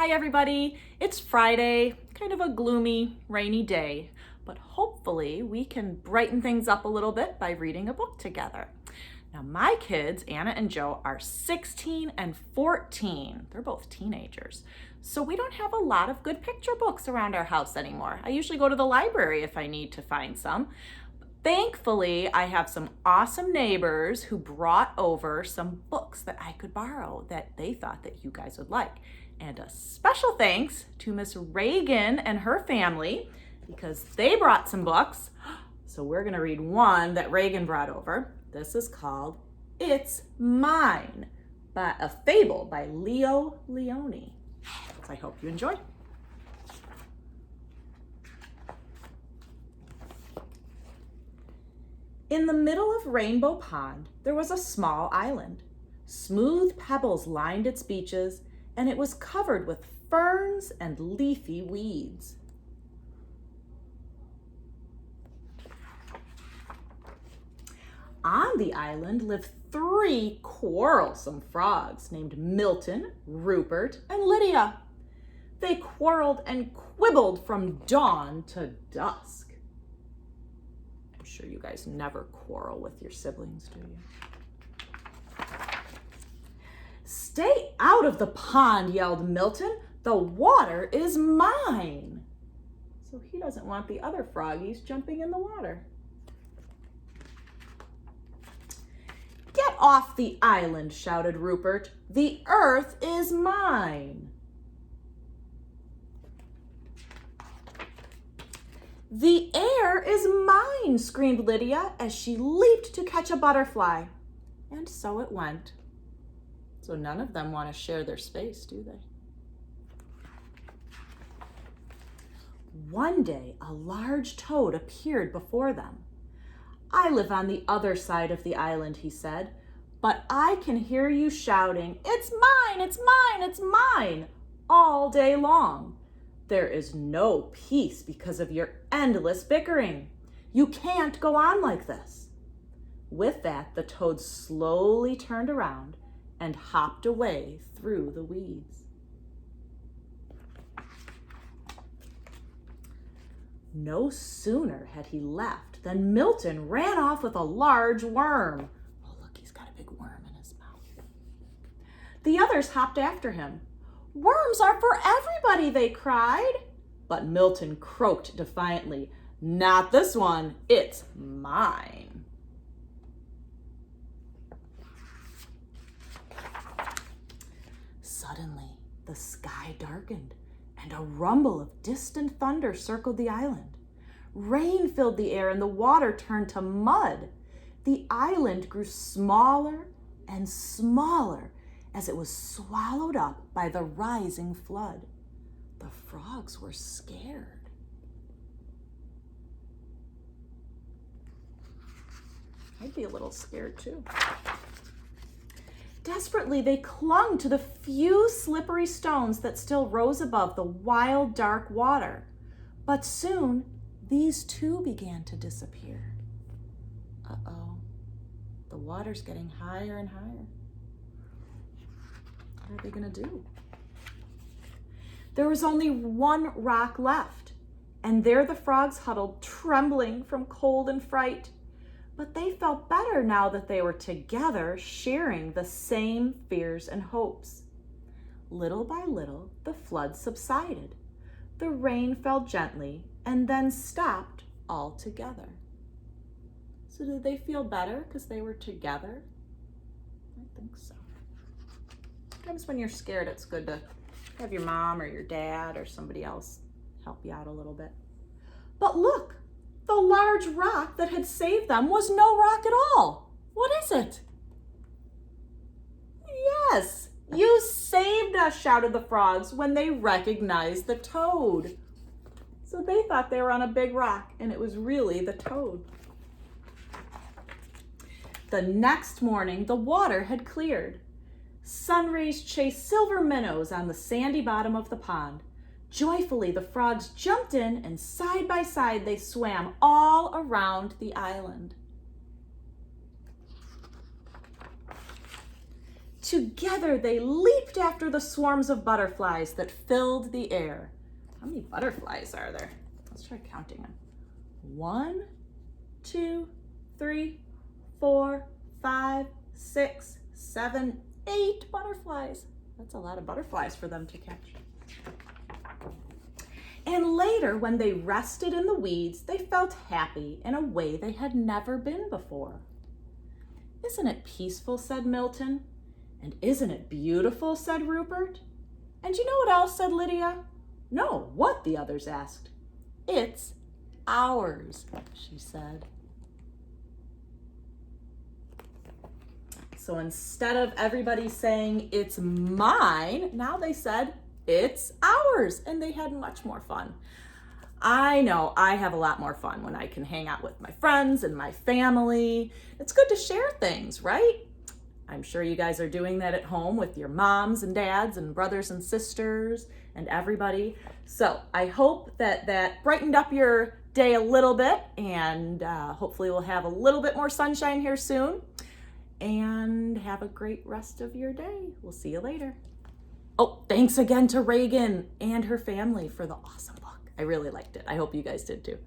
Hi everybody, it's Friday, kind of a gloomy, rainy day, but hopefully we can brighten things up a little bit by reading a book together. Now my kids, Anna and Joe, are 16 and 14. They're both teenagers. So we don't have a lot of good picture books around our house anymore. I usually go to the library if I need to find some. Thankfully, I have some awesome neighbors who brought over some books that I could borrow that they thought that you guys would like. And a special thanks to Miss Reagan and her family because they brought some books. So we're gonna read one that Reagan brought over. This is called It's Mine, a fable by Leo Leone. So I hope you enjoy. In the middle of Rainbow Pond, there was a small island. Smooth pebbles lined its beaches, and it was covered with ferns and leafy weeds. On the island lived 3 quarrelsome frogs named Milton, Rupert, and Lydia. They quarreled and quibbled from dawn to dusk. I'm sure you guys never quarrel with your siblings, do you? "Stay out of the pond," yelled Milton. "The water is mine." So he doesn't want the other froggies jumping in the water. "Get off the island," shouted Rupert. "The earth is mine." "The air is mine," screamed Lydia as she leaped to catch a butterfly. And so it went. So none of them want to share their space, do they? One day, a large toad appeared before them. "I live on the other side of the island," he said, "but I can hear you shouting, 'It's mine, it's mine, it's mine,' all day long. There is no peace because of your endless bickering. You can't go on like this." With that, the toad slowly turned around and hopped away through the weeds. No sooner had he left than Milton ran off with a large worm. Oh, look, he's got a big worm in his mouth. The others hopped after him. "Worms are for everybody," they cried. But Milton croaked defiantly, "Not this one, it's mine." Suddenly, the sky darkened, and a rumble of distant thunder circled the island. Rain filled the air, and the water turned to mud. The island grew smaller and smaller as it was swallowed up by the rising flood. The frogs were scared. I'd be a little scared too. Desperately, they clung to the few slippery stones that still rose above the wild, dark water. But soon, these too began to disappear. Uh-oh, the water's getting higher and higher. What are they gonna do? There was only one rock left, and there the frogs huddled, trembling from cold and fright. But they felt better now that they were together, sharing the same fears and hopes. Little by little, the flood subsided. The rain fell gently and then stopped altogether. So did they feel better because they were together? I think so. Sometimes when you're scared, it's good to have your mom or your dad or somebody else help you out a little bit. But look! The large rock that had saved them was no rock at all. What is it? "Yes, you saved us," shouted the frogs when they recognized the toad. So they thought they were on a big rock, and it was really the toad. The next morning, the water had cleared. Sun rays chased silver minnows on the sandy bottom of the pond. Joyfully, the frogs jumped in, and side by side they swam all around the island. Together they leaped after the swarms of butterflies that filled the air. How many butterflies are there? Let's try counting them. 1, 2, 3, 4, 5, 6, 7, 8 butterflies. That's a lot of butterflies for them to catch. And later, when they rested in the weeds, they felt happy in a way they had never been before. Isn't it peaceful, said Milton. And isn't it beautiful, said Rupert. And you know what else, said Lydia. No, what, the others asked. It's ours, she said. So instead of everybody saying, it's mine, now they said, it's ours. And they had much more fun. I know I have a lot more fun when I can hang out with my friends and my family. It's good to share things, right? I'm sure you guys are doing that at home with your moms and dads and brothers and sisters and everybody. So I hope that brightened up your day a little bit, and hopefully we'll have a little bit more sunshine here soon. And have a great rest of your day. We'll see you later. Oh, thanks again to Reagan and her family for the awesome book. I really liked it. I hope you guys did too.